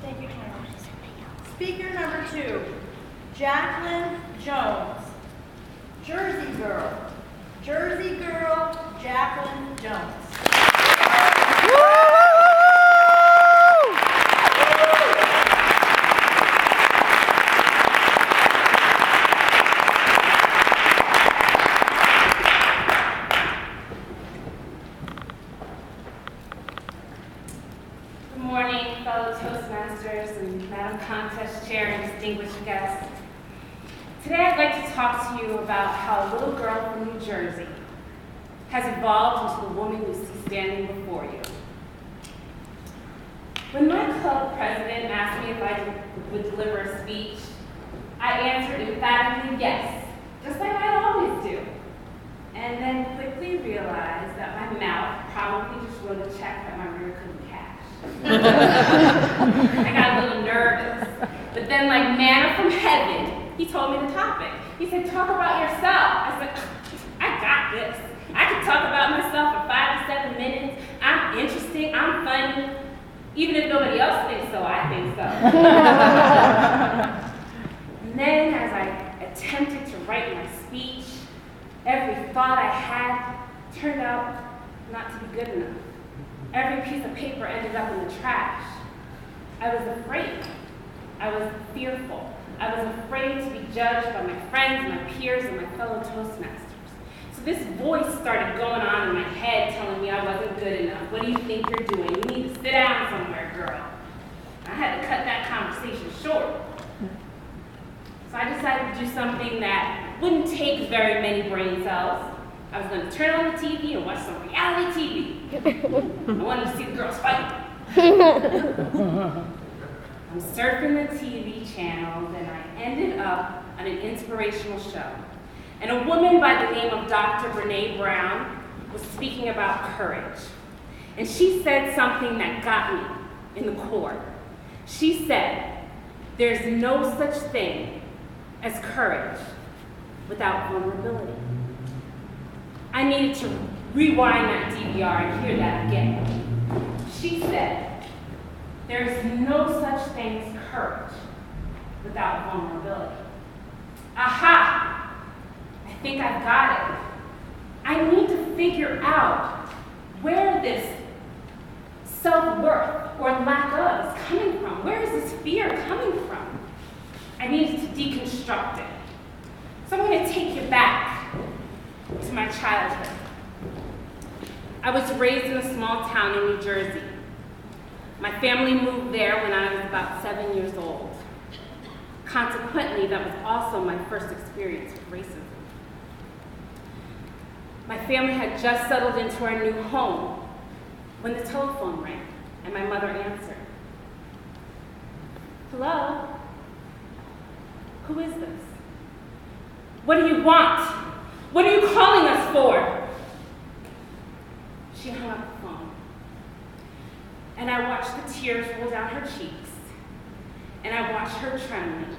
Thank you, Karen. Speaker number 2, Jacqueline Jones. Jersey Girl. Jersey Girl, Jacqueline Jones. Good morning, fellow Toastmasters and Madam Contest Chair and distinguished guests. Today I'd like to talk to you about how a little girl from New Jersey has evolved into the woman you see standing before you. When my club president asked me if I would deliver a speech, I answered emphatically yes, just like I always do, and then quickly realized that my mouth probably just wrote a check that my rear couldn't cash. I got a little nervous, but then like manna from heaven, he told me the topic. He said, talk about yourself. I said, I got this. I can talk about myself for 5 to 7 minutes. I'm interesting, I'm funny. Even if nobody else thinks so, I think so. And then as I attempted to write my speech, every thought I had turned out not to be good enough. Every piece of paper ended up in the trash. I was afraid. I was fearful. I was afraid to be judged by my friends, my peers, and my fellow Toastmasters. So this voice started going on in my head telling me I wasn't good enough. What do you think you're doing? You need to sit down somewhere, girl. I had to cut that conversation short. So I decided to do something that wouldn't take very many brain cells. I was going to turn on the TV and watch some reality TV. I wanted to see the girls fight. I'm surfing the TV channels and I ended up on an inspirational show. And a woman by the name of Dr. Brene Brown was speaking about courage. And she said something that got me in the core. She said, there's no such thing as courage without vulnerability. I needed to rewind that DVR and hear that again. She said, there's no such thing as courage without vulnerability. Aha! I think I've got it. I need to figure out where this self-worth or lack of is coming from. Where is this fear coming from? I needed to deconstruct it. So I'm going to take you back to my childhood. I was raised in a small town in New Jersey. My family moved there when I was about 7 years old. Consequently, that was also my first experience with racism. My family had just settled into our new home when the telephone rang and my mother answered. Hello? Who is this? What do you want? What are you calling us for? She hung up the phone. And I watched the tears roll down her cheeks. And I watched her trembling,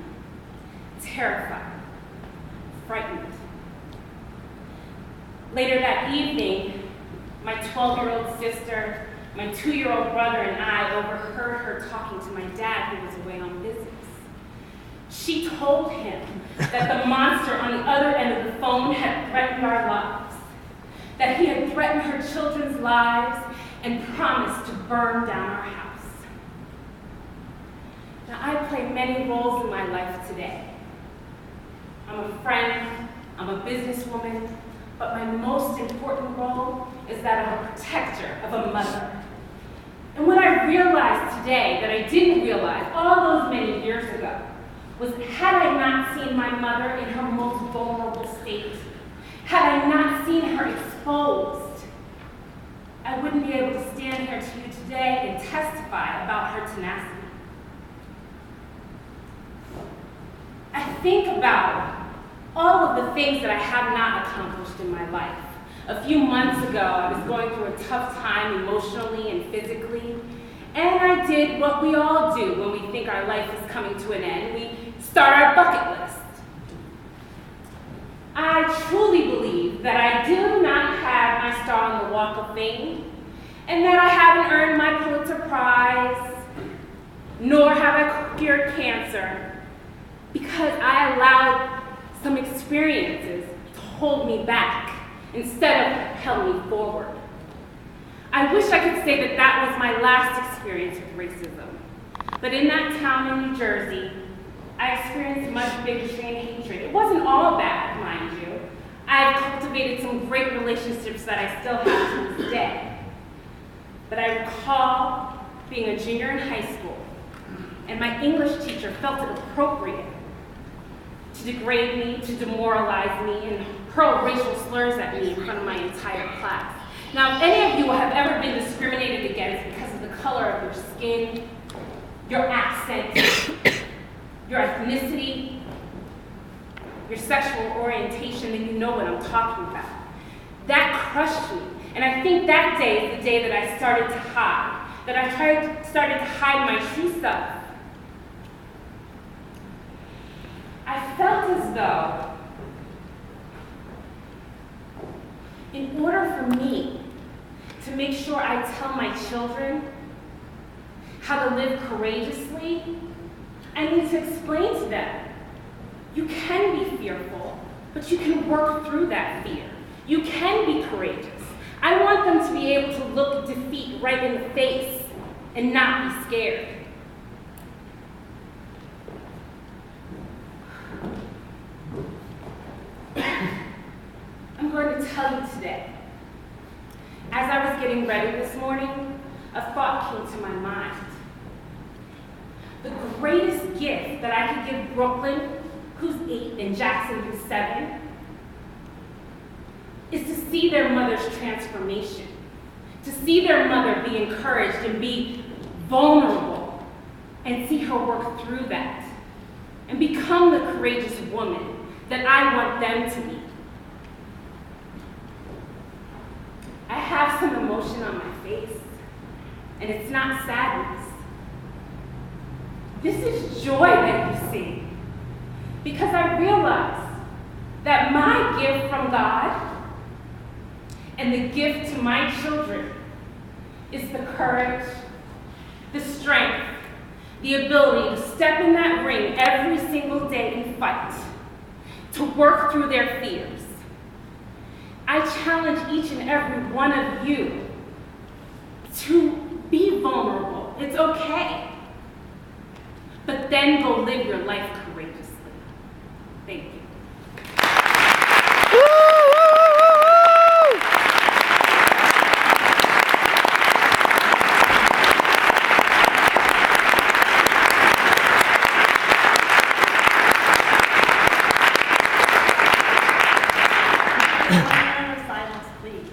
terrified, frightened. Later that evening, my 12-year-old sister, my 2-year-old brother, and I overheard her talking to my dad, who was away on business. She told him that the monster on the other end of the phone had threatened our lives, that he had threatened her children's lives and promised to burn down our house. Now, I play many roles in my life today. I'm a friend, I'm a businesswoman, but my most important role is that of a protector, of a mother. And what I realized today that I didn't realize all those many years ago was had I not seen my mother in her most vulnerable state, had I not seen her exposed, I wouldn't be able to stand here to you today and testify about her tenacity. I think about all of the things that I have not accomplished in my life. A few months ago, I was going through a tough time emotionally and physically, and I did what we all do when we think our life is coming to an end. We start our bucket list. I truly believe that I do not have my star on the Walk of Fame, and that I haven't earned my Pulitzer Prize, nor have have I cured cancer? Because I allowed some experiences to hold me back instead of propel me forward. I wish I could say that that was my last experience with racism. But in that town in New Jersey, I experienced much bigotry and hatred. It wasn't all bad, mind you. I've cultivated some great relationships that I still have to this day. But I recall being a junior in high school, and my English teacher felt it appropriate to degrade me, to demoralize me, and hurl racial slurs at me in front of my entire class. Now, if any of you have ever been discriminated against because of the color of your skin, your accent, your ethnicity, your sexual orientation, then you know what I'm talking about. That crushed me. And I think that day is the day that I started to hide, that I started to hide my true self. I felt as though in order for me to make sure I tell my children how to live courageously, I need to explain to them, you can be fearful, but you can work through that fear. You can be courageous. I want them to be able to look defeat right in the face and not be scared. I'm going to tell you today. As I was getting ready this morning, a thought came to my mind. The greatest gift that I could give Brooklyn, who's 8, and Jackson, who's 7, is to see their mother's transformation, to see their mother be encouraged and be vulnerable, and see her work through that, and become the courageous woman that I want them to be. I have some emotion on my face, and it's not sadness. This is joy that you see, because I realize that my gift from God and the gift to my children is the courage, the strength, the ability to step in that ring every single day and fight, to work through their fears. I challenge each and every one of you to be vulnerable. It's okay. But then go live your life courageously. Thank you. Silence, please.